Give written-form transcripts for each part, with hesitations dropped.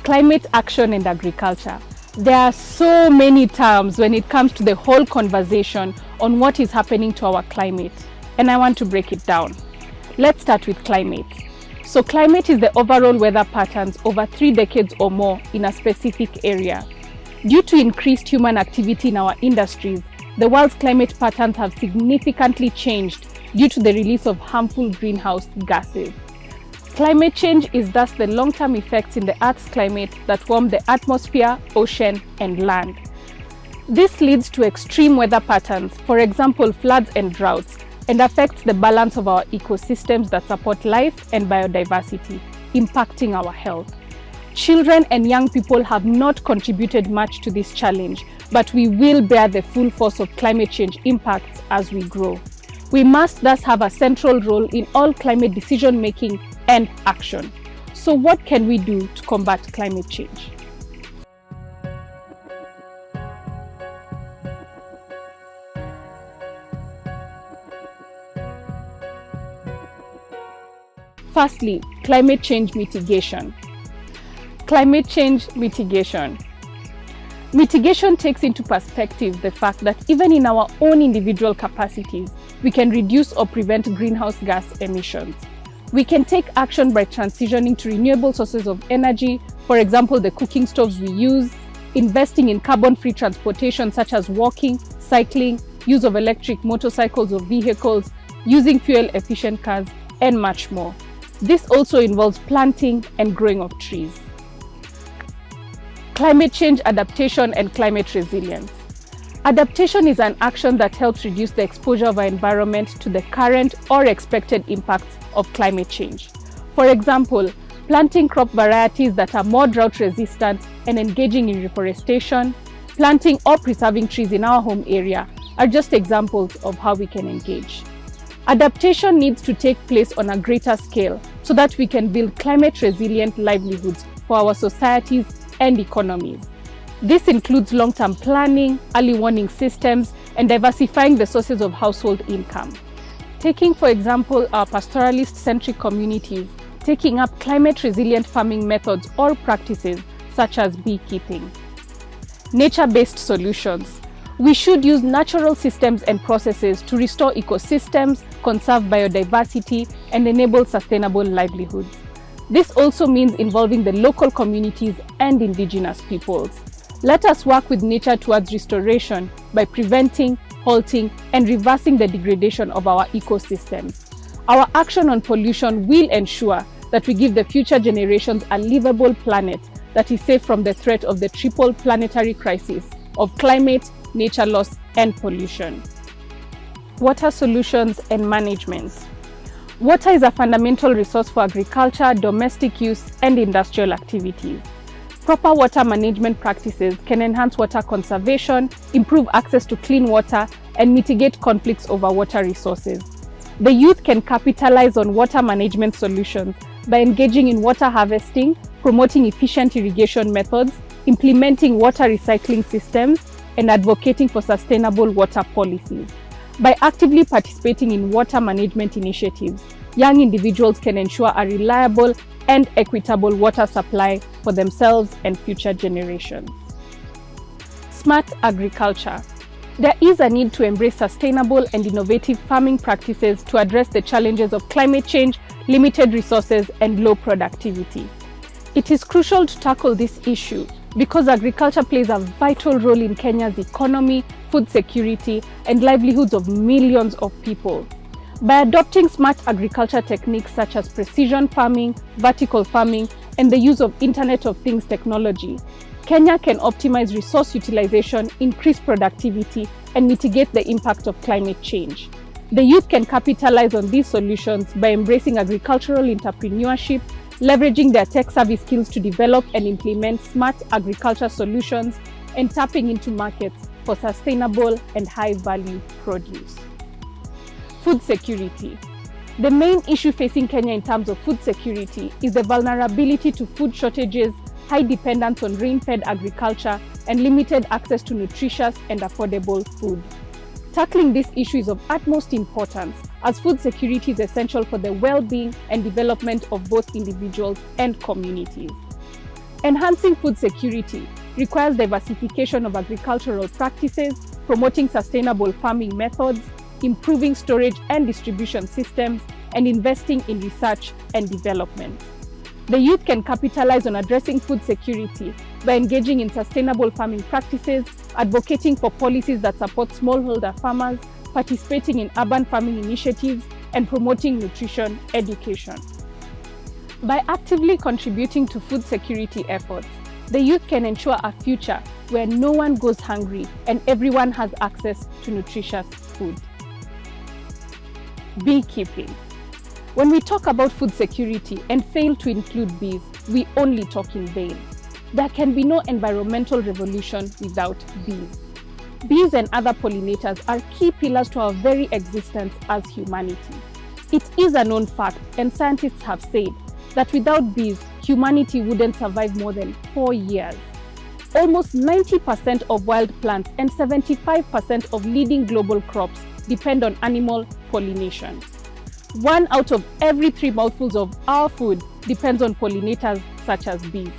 Climate action and agriculture. There are so many terms when it comes to the whole conversation on what is happening to our climate, and I want to break it down. Let's start with climate. So climate is the overall weather patterns over 3 decades or more in a specific area. Due to increased human activity in our industries, the world's climate patterns have significantly changed due to the release of harmful greenhouse gases. Climate change is thus the long-term effects in the Earth's climate that warm the atmosphere, ocean, and land. This leads to extreme weather patterns, for example, floods and droughts, and affects the balance of our ecosystems that support life and biodiversity, impacting our health. Children and young people have not contributed much to this challenge, but we will bear the full force of climate change impacts as we grow. We must thus have a central role in all climate decision-making and action. So what can we do to combat climate change? Firstly, climate change mitigation. Climate change mitigation. Mitigation takes into perspective the fact that even in our own individual capacities, we can reduce or prevent greenhouse gas emissions. We can take action by transitioning to renewable sources of energy, for example, the cooking stoves we use, investing in carbon-free transportation such as walking, cycling, use of electric motorcycles or vehicles, using fuel-efficient cars, and much more. This also involves planting and growing of trees. Climate change adaptation and climate resilience. Adaptation is an action that helps reduce the exposure of our environment to the current or expected impacts of climate change. For example, planting crop varieties that are more drought resistant and engaging in reforestation, planting or preserving trees in our home area are just examples of how we can engage. Adaptation needs to take place on a greater scale so that we can build climate resilient livelihoods for our societies and economies. This includes long-term planning, early warning systems, and diversifying the sources of household income. Taking, for example, our pastoralist-centric communities, taking up climate-resilient farming methods or practices such as beekeeping. Nature-based solutions. We should use natural systems and processes to restore ecosystems, conserve biodiversity, and enable sustainable livelihoods. This also means involving the local communities and indigenous peoples. Let us work with nature towards restoration by preventing, halting, and reversing the degradation of our ecosystems. Our action on pollution will ensure that we give the future generations a livable planet that is safe from the threat of the triple planetary crisis of climate, nature loss, and pollution. Water solutions and management. Water is a fundamental resource for agriculture, domestic use, and industrial activities. Proper water management practices can enhance water conservation, improve access to clean water, and mitigate conflicts over water resources. The youth can capitalize on water management solutions by engaging in water harvesting, promoting efficient irrigation methods, implementing water recycling systems, and advocating for sustainable water policies. By actively participating in water management initiatives, young individuals can ensure a reliable and equitable water supply for themselves and future generations. Smart agriculture. There is a need to embrace sustainable and innovative farming practices to address the challenges of climate change, limited resources, and low productivity. It is crucial to tackle this issue because agriculture plays a vital role in Kenya's economy, food security, and livelihoods of millions of people. By adopting smart agriculture techniques such as precision farming, vertical farming, and the use of Internet of Things technology, Kenya can optimize resource utilization, increase productivity, and mitigate the impact of climate change. The youth can capitalize on these solutions by embracing agricultural entrepreneurship, leveraging their tech-savvy skills to develop and implement smart agriculture solutions, and tapping into markets for sustainable and high-value produce. Food security. The main issue facing Kenya in terms of food security is the vulnerability to food shortages, high dependence on rain-fed agriculture, and limited access to nutritious and affordable food. Tackling this issue is of utmost importance as food security is essential for the well-being and development of both individuals and communities. Enhancing food security requires diversification of agricultural practices, promoting sustainable farming methods, improving storage and distribution systems, and investing in research and development. The youth can capitalize on addressing food security by engaging in sustainable farming practices, advocating for policies that support smallholder farmers, participating in urban farming initiatives, and promoting nutrition education. By actively contributing to food security efforts, the youth can ensure a future where no one goes hungry and everyone has access to nutritious food. Beekeeping. When we talk about food security and fail to include bees, we only talk in vain. There can be no environmental revolution without bees. Bees and other pollinators are key pillars to our very existence as humanity. It is a known fact, and scientists have said, that without bees, humanity wouldn't survive more than 4 years. Almost 90% of wild plants and 75% of leading global crops depend on animal pollination. 1 out of every 3 mouthfuls of our food depends on pollinators such as bees.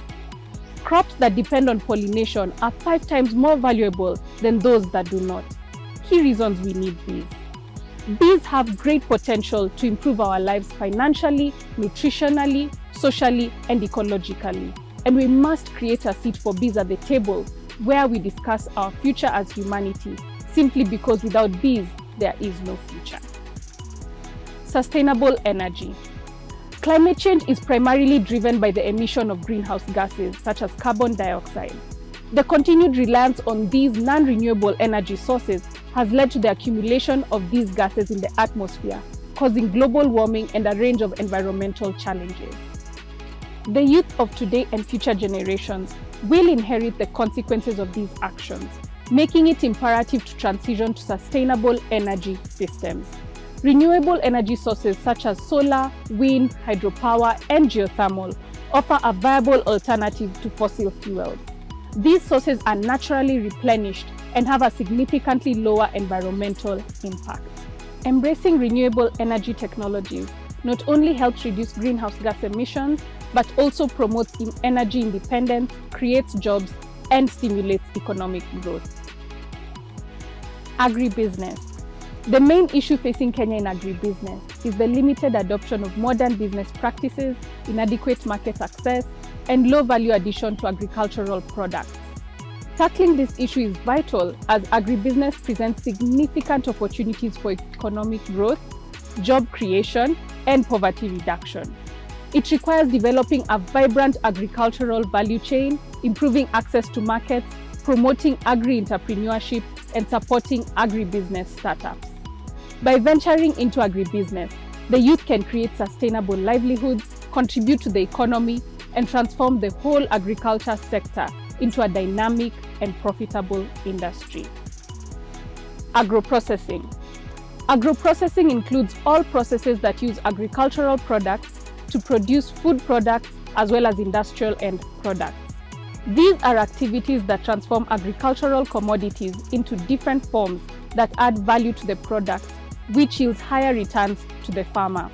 Crops that depend on pollination are 5 times more valuable than those that do not. Key reasons we need bees. Bees have great potential to improve our lives financially, nutritionally, socially, and ecologically. And we must create a seat for bees at the table where we discuss our future as humanity, simply because without bees, there is no future. Sustainable energy. Climate change is primarily driven by the emission of greenhouse gases such as carbon dioxide. The continued reliance on these non-renewable energy sources has led to the accumulation of these gases in the atmosphere, causing global warming and a range of environmental challenges. The youth of today and future generations will inherit the consequences of these actions, making it imperative to transition to sustainable energy systems. Renewable energy sources such as solar, wind, hydropower, and geothermal offer a viable alternative to fossil fuels. These sources are naturally replenished and have a significantly lower environmental impact. Embracing renewable energy technologies not only helps reduce greenhouse gas emissions, but also promotes energy independence, creates jobs, and stimulates economic growth. Agribusiness. The main issue facing Kenya in agribusiness is the limited adoption of modern business practices, inadequate market access, and low value addition to agricultural products. Tackling this issue is vital as agribusiness presents significant opportunities for economic growth, job creation, and poverty reduction. It requires developing a vibrant agricultural value chain, improving access to markets, promoting agri-entrepreneurship, and supporting agribusiness startups. By venturing into agribusiness, the youth can create sustainable livelihoods, contribute to the economy, and transform the whole agriculture sector into a dynamic and profitable industry. Agro-processing. Agro-processing includes all processes that use agricultural products to produce food products as well as industrial end products. These are activities that transform agricultural commodities into different forms that add value to the product, which yields higher returns to the farmer.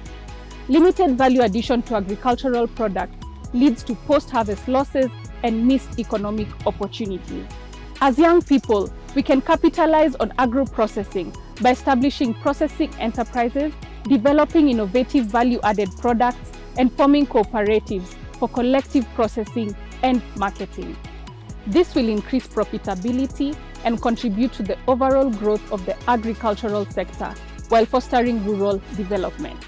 Limited value addition to agricultural products leads to post-harvest losses and missed economic opportunities. As young people, we can capitalize on agro-processing by establishing processing enterprises, developing innovative value-added products, and forming cooperatives for collective processing and marketing. This will increase profitability and contribute to the overall growth of the agricultural sector while fostering rural development.